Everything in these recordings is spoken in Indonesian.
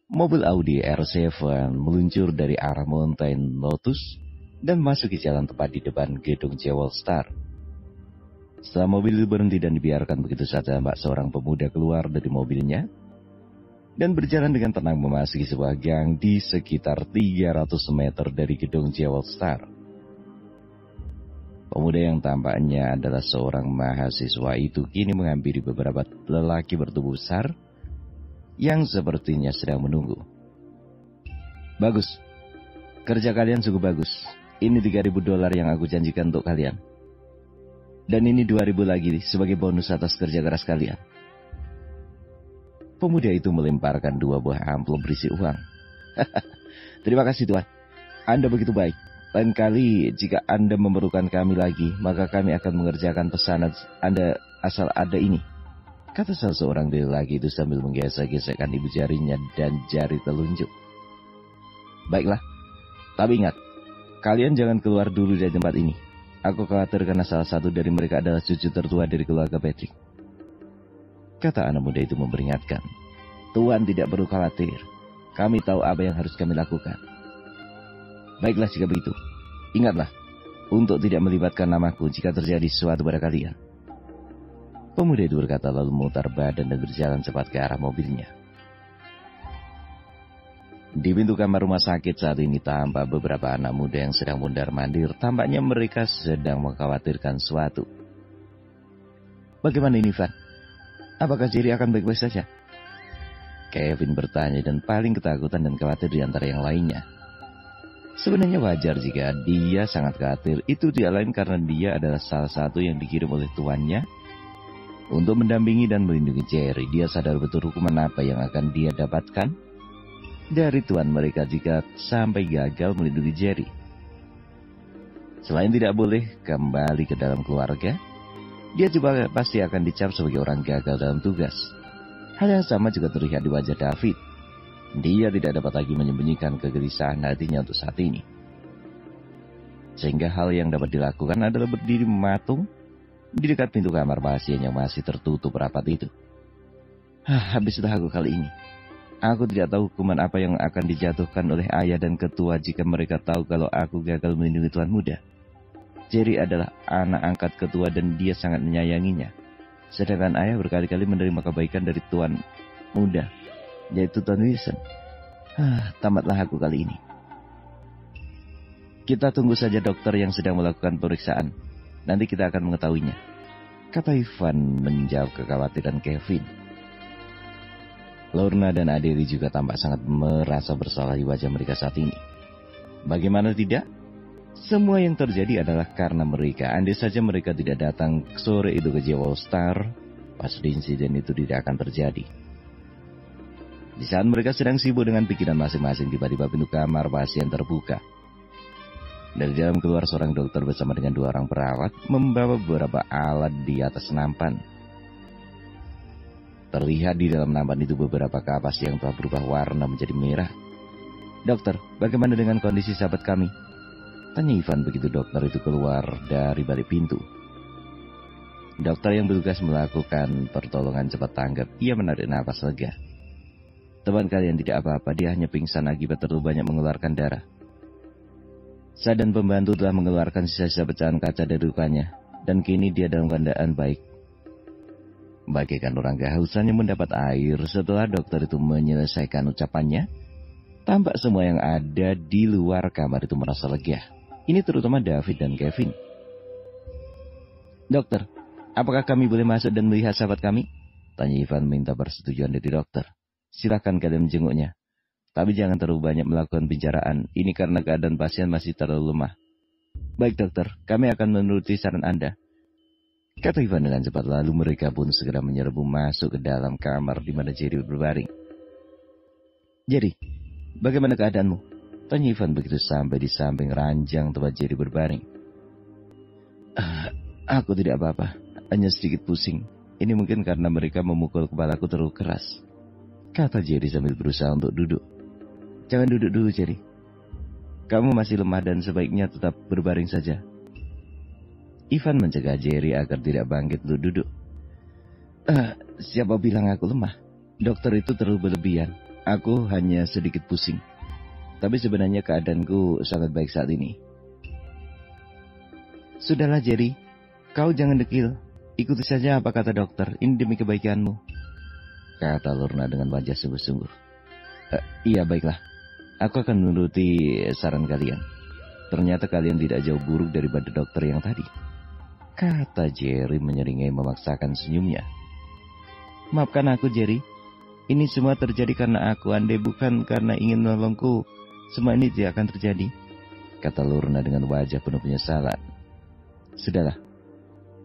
Mobil Audi R7 meluncur dari arah Mountain Lotus dan masuk ke jalan tepat di depan gedung Jewel Star. Setelah mobil itu berhenti dan dibiarkan begitu saja, seorang pemuda keluar dari mobilnya dan berjalan dengan tenang memasuki sebuah gang di sekitar 300 meter dari gedung Jewel Star. Pemuda yang tampaknya adalah seorang mahasiswa itu kini menghampiri beberapa lelaki bertubuh besar yang sepertinya sedang menunggu. Bagus, kerja kalian cukup bagus. Ini $3.000 yang aku janjikan untuk kalian. Dan ini 2.000 lagi sebagai bonus atas kerja keras kalian. Pemuda itu melemparkan 2 buah amplop berisi uang. Terima kasih Tuan, Anda begitu baik. Lain kali jika Anda memerlukan kami lagi, maka kami akan mengerjakan pesanan Anda asal ada ini, kata salah seorang dari lelaki itu sambil menggesek-gesekkan ibu jarinya dan jari telunjuk. Baiklah, tapi ingat, kalian jangan keluar dulu dari tempat ini. Aku khawatir karena salah satu dari mereka adalah cucu tertua dari keluarga Patrick, kata anak muda itu memperingatkan. Tuan tidak perlu khawatir, kami tahu apa yang harus kami lakukan. Baiklah jika begitu, ingatlah untuk tidak melibatkan namaku jika terjadi sesuatu pada kalian. Pemuda itu berkata lalu memutar badan dan berjalan cepat ke arah mobilnya. Di pintu kamar rumah sakit saat ini tampak beberapa anak muda yang sedang mondar-mandir. Tampaknya mereka sedang mengkhawatirkan sesuatu. Bagaimana ini, Van? Apakah Jerry akan baik-baik saja? Kevin bertanya dan paling ketakutan dan khawatir di antara yang lainnya. Sebenarnya wajar jika dia sangat khawatir. Itu tidak lain karena dia adalah salah satu yang dikirim oleh tuannya untuk mendampingi dan melindungi Jerry. Dia sadar betul hukuman apa yang akan dia dapatkan dari tuan mereka jika sampai gagal melindungi Jerry. Selain tidak boleh kembali ke dalam keluarga, dia juga pasti akan dicap sebagai orang gagal dalam tugas. Hal yang sama juga terlihat di wajah David. Dia tidak dapat lagi menyembunyikan kegelisahan hatinya untuk saat ini. Sehingga hal yang dapat dilakukan adalah berdiri mematung di dekat pintu kamar pasien yang masih tertutup rapat itu. Habislah aku kali ini. Aku tidak tahu hukuman apa yang akan dijatuhkan oleh ayah dan ketua jika mereka tahu kalau aku gagal melindungi tuan muda. Jerry adalah anak angkat ketua dan dia sangat menyayanginya. Sedangkan ayah berkali-kali menerima kebaikan dari tuan muda, yaitu Tuan Wilson. Tamatlah aku kali ini. Kita tunggu saja dokter yang sedang melakukan pemeriksaan. Nanti kita akan mengetahuinya, kata Ivan menjawab kekhawatiran Kevin. Lorna dan Adeli juga tampak sangat merasa bersalah di wajah mereka saat ini. Bagaimana tidak? Semua yang terjadi adalah karena mereka. Andai saja mereka tidak datang sore itu ke Jewel Star, pasti insiden itu tidak akan terjadi. Di saat mereka sedang sibuk dengan pikiran masing-masing, tiba-tiba pintu kamar pasien terbuka. Dari dalam keluar seorang dokter bersama dengan 2 orang perawat membawa beberapa alat di atas nampan. Terlihat di dalam nampan itu beberapa kapas yang telah berubah warna menjadi merah. Dokter, bagaimana dengan kondisi sahabat kami? Tanya Ivan begitu dokter itu keluar dari balik pintu. Dokter yang bertugas melakukan pertolongan cepat tanggap, ia menarik napas lega. Teman kalian tidak apa-apa, dia hanya pingsan akibat terlalu banyak mengeluarkan darah. Saya dan pembantu telah mengeluarkan sisa-sisa pecahan kaca dari lukanya, dan kini dia dalam keadaan baik. Bagaikan orang kehausan yang mendapat air, setelah dokter itu menyelesaikan ucapannya, tampak semua yang ada di luar kamar itu merasa lega. Ini terutama David dan Kevin. Dokter, apakah kami boleh masuk dan melihat sahabat kami? Tanya Ivan minta persetujuan dari dokter. Silakan kalian menjenguknya. Tapi jangan terlalu banyak melakukan pembicaraan. Ini karena keadaan pasien masih terlalu lemah. Baik dokter, kami akan menuruti saran Anda, kata Ivan dengan cepat. Lalu mereka pun segera menyerbu masuk ke dalam kamar di mana Jerry berbaring. Jerry, bagaimana keadaanmu? Tanya Ivan begitu sampai di samping ranjang tempat Jerry berbaring. Aku tidak apa-apa, hanya sedikit pusing. Ini mungkin karena mereka memukul kepalaku terlalu keras, kata Jerry sambil berusaha untuk duduk. Jangan duduk dulu, Jerry. Kamu masih lemah dan sebaiknya tetap berbaring saja. Ivan mencegah Jerry agar tidak bangkit untuk duduk. Siapa bilang aku lemah? Dokter itu terlalu berlebihan. Aku hanya sedikit pusing. Tapi sebenarnya keadaanku sangat baik saat ini. Sudahlah Jerry, kau jangan dekil. Ikuti saja apa kata dokter, ini demi kebaikanmu, kata Lorna dengan wajah sungguh-sungguh. Iya baiklah, aku akan menuruti saran kalian. Ternyata kalian tidak jauh buruk daripada dokter yang tadi, kata Jerry menyeringai memaksakan senyumnya. Maafkan aku Jerry, ini semua terjadi karena aku. Andai bukan karena ingin menolongku, semua ini tidak akan terjadi, kata Lorna dengan wajah penuh penyesalan. Sudahlah,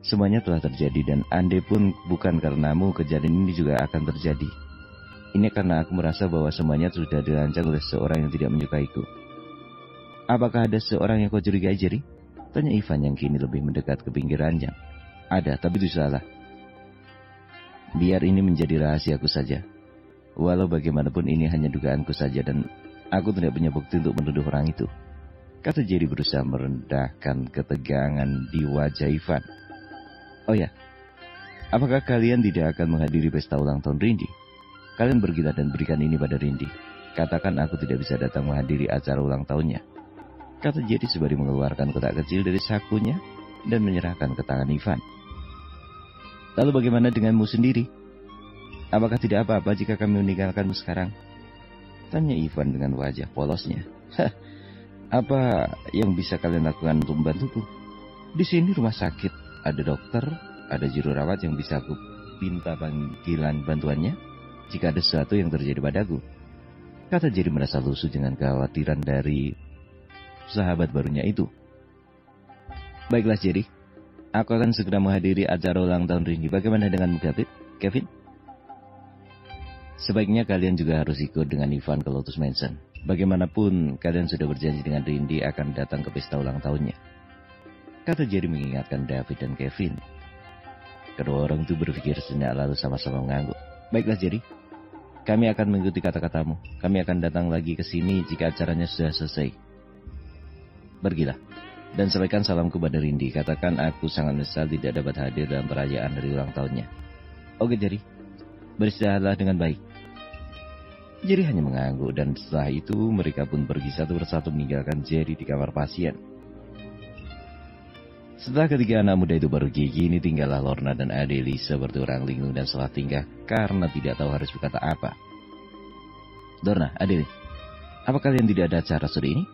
semuanya telah terjadi dan andai pun bukan karenamu, kejadian ini juga akan terjadi. Ini karena aku merasa bahwa semuanya sudah dirancang oleh seorang yang tidak menyukaiku. Apakah ada seorang yang kau curigai, Jerry? Tanya Ivan yang kini lebih mendekat ke pinggir ranjang. Ada, tapi itu salah. Biar ini menjadi rahasiaku saja. Walau bagaimanapun ini hanya dugaanku saja dan aku tidak punya bukti untuk menuduh orang itu, kata Jerry berusaha merendahkan ketegangan di wajah Ivan. Oh ya, apakah kalian tidak akan menghadiri pesta ulang tahun Rindy? Kalian pergilah dan berikan ini pada Rindy. Katakan aku tidak bisa datang menghadiri acara ulang tahunnya, kata Jerry sembari mengeluarkan kotak kecil dari sakunya dan menyerahkan ke tangan Ivan. Lalu bagaimana denganmu sendiri? Apakah tidak apa-apa jika kami meninggalkanmu sekarang? Tanya Ivan dengan wajah polosnya. Apa yang bisa kalian lakukan untuk membantuku? Di sini rumah sakit, ada dokter, ada juru rawat yang bisa aku minta panggilan bantuannya jika ada sesuatu yang terjadi padaku, kata Jerry merasa lusuh dengan kekhawatiran dari sahabat barunya itu. Baiklah Jerry, aku akan segera menghadiri acara ulang tahun Rindy. Bagaimana denganmu Kevin? Sebaiknya kalian juga harus ikut dengan Ivan ke Lotus Mansion. Bagaimanapun kalian sudah berjanji dengan Rindy akan datang ke pesta ulang tahunnya, kata Jerry mengingatkan David dan Kevin. Kedua orang itu berpikir sejenak lalu sama-sama mengangguk. Baiklah Jerry, kami akan mengikuti kata-katamu. Kami akan datang lagi ke sini jika acaranya sudah selesai. Pergilah dan sampaikan salamku pada Rindy. Katakan aku sangat menyesal tidak dapat hadir dalam perayaan hari ulang tahunnya. Oke Jerry, beristirahatlah dengan baik. Jerry hanya mengangguk dan setelah itu mereka pun pergi satu persatu meninggalkan Jerry di kamar pasien. Setelah ketiga anak muda itu baru gigi, ini tinggallah Lorna dan Adelisa berturang linglung dan salah tingkah karena tidak tahu harus berkata apa. Lorna, Adeli, apa kalian tidak ada acara sore ini?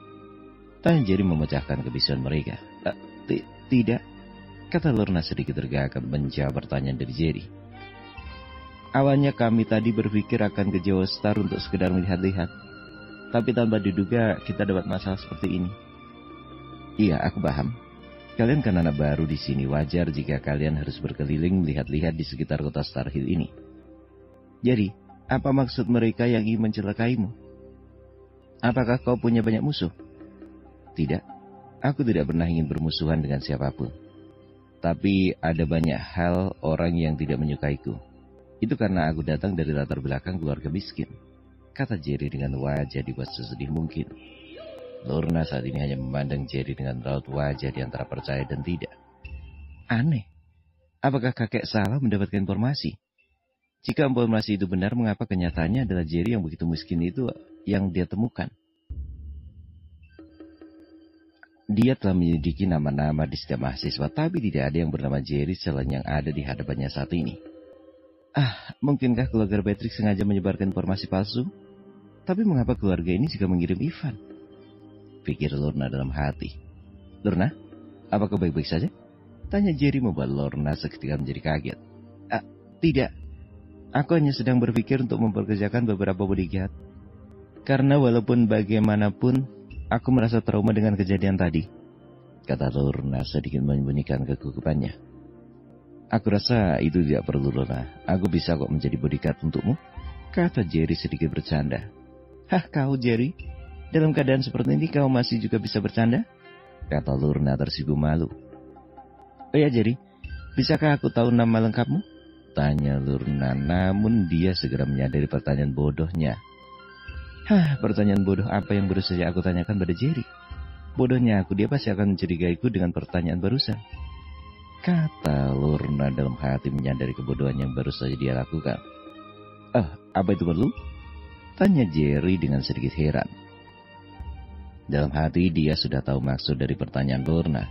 Tanya Jerry memecahkan kebisuan mereka. Tidak, kata Lorna sedikit tergagap menjawab pertanyaan dari Jerry. Awalnya kami tadi berpikir akan ke Jawa Star untuk sekedar melihat-lihat, tapi tanpa diduga kita dapat masalah seperti ini. Iya, aku paham. Kalian kan anak baru di sini, wajar jika kalian harus berkeliling melihat-lihat di sekitar kota Star Hill ini. Jadi, apa maksud mereka yang ingin mencelakaimu? Apakah kau punya banyak musuh? Tidak, aku tidak pernah ingin bermusuhan dengan siapapun. Tapi ada banyak hal orang yang tidak menyukaiku. Itu karena aku datang dari latar belakang keluarga miskin, kata Jerry dengan wajah dibuat sesedih mungkin. Lorna saat ini hanya memandang Jerry dengan raut wajah di antara percaya dan tidak. Aneh, apakah kakek salah mendapatkan informasi? Jika informasi itu benar, mengapa kenyataannya adalah Jerry yang begitu miskin itu yang dia temukan? Dia telah menyelidiki nama-nama di setiap mahasiswa, tapi tidak ada yang bernama Jerry selain yang ada di hadapannya saat ini. Mungkinkah keluarga Patrick sengaja menyebarkan informasi palsu? Tapi mengapa keluarga ini juga mengirim Ivan? Pikir Lorna dalam hati. Lorna, apakah baik-baik saja? Tanya Jerry membuat Lorna seketika menjadi kaget. Tidak, aku hanya sedang berpikir untuk memperkerjakan beberapa bodyguard. Karena walaupun bagaimanapun, aku merasa trauma dengan kejadian tadi, kata Lorna sedikit menyembunyikan kegugupannya. Aku rasa itu tidak perlu Lorna, aku bisa kok menjadi bodyguard untukmu, kata Jerry sedikit bercanda. Kau Jerry? Dalam keadaan seperti ini kau masih juga bisa bercanda? Kata Lorna tersipu malu. Oh ya Jerry, bisakah aku tahu nama lengkapmu? Tanya Lorna, namun dia segera menyadari pertanyaan bodohnya. Pertanyaan bodoh apa yang baru saja aku tanyakan pada Jerry? Bodohnya aku, dia pasti akan mencurigaiku dengan pertanyaan barusan, kata Lorna dalam hati menyadari kebodohan yang baru saja dia lakukan. Apa itu perlu? Tanya Jerry dengan sedikit heran. Dalam hati dia sudah tahu maksud dari pertanyaan Lorna.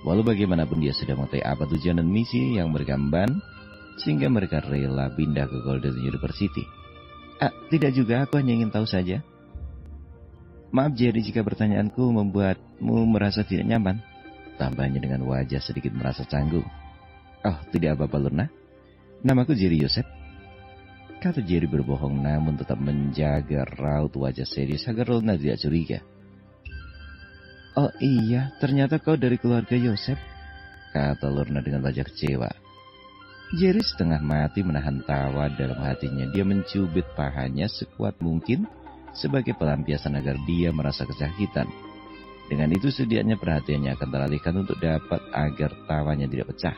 Walau bagaimanapun dia sudah mengetahui apa tujuan dan misi yang mereka emban, sehingga mereka rela pindah ke Golden University. Tidak juga, aku hanya ingin tahu saja. Maaf Jerry jika pertanyaanku membuatmu merasa tidak nyaman. Tambahnya dengan wajah sedikit merasa canggung. Oh, tidak apa-apa Lorna. Namaku Jerry Joseph. Kata Jerry berbohong namun tetap menjaga raut wajah serius agar Lorna tidak curiga. Oh iya, ternyata kau dari keluarga Joseph, kata Lorna dengan wajah kecewa. Jerry setengah mati menahan tawa dalam hatinya. Dia mencubit pahanya sekuat mungkin sebagai pelampiasan agar dia merasa kesakitan. Dengan itu sedianya perhatiannya akan teralihkan untuk dapat agar tawanya tidak pecah.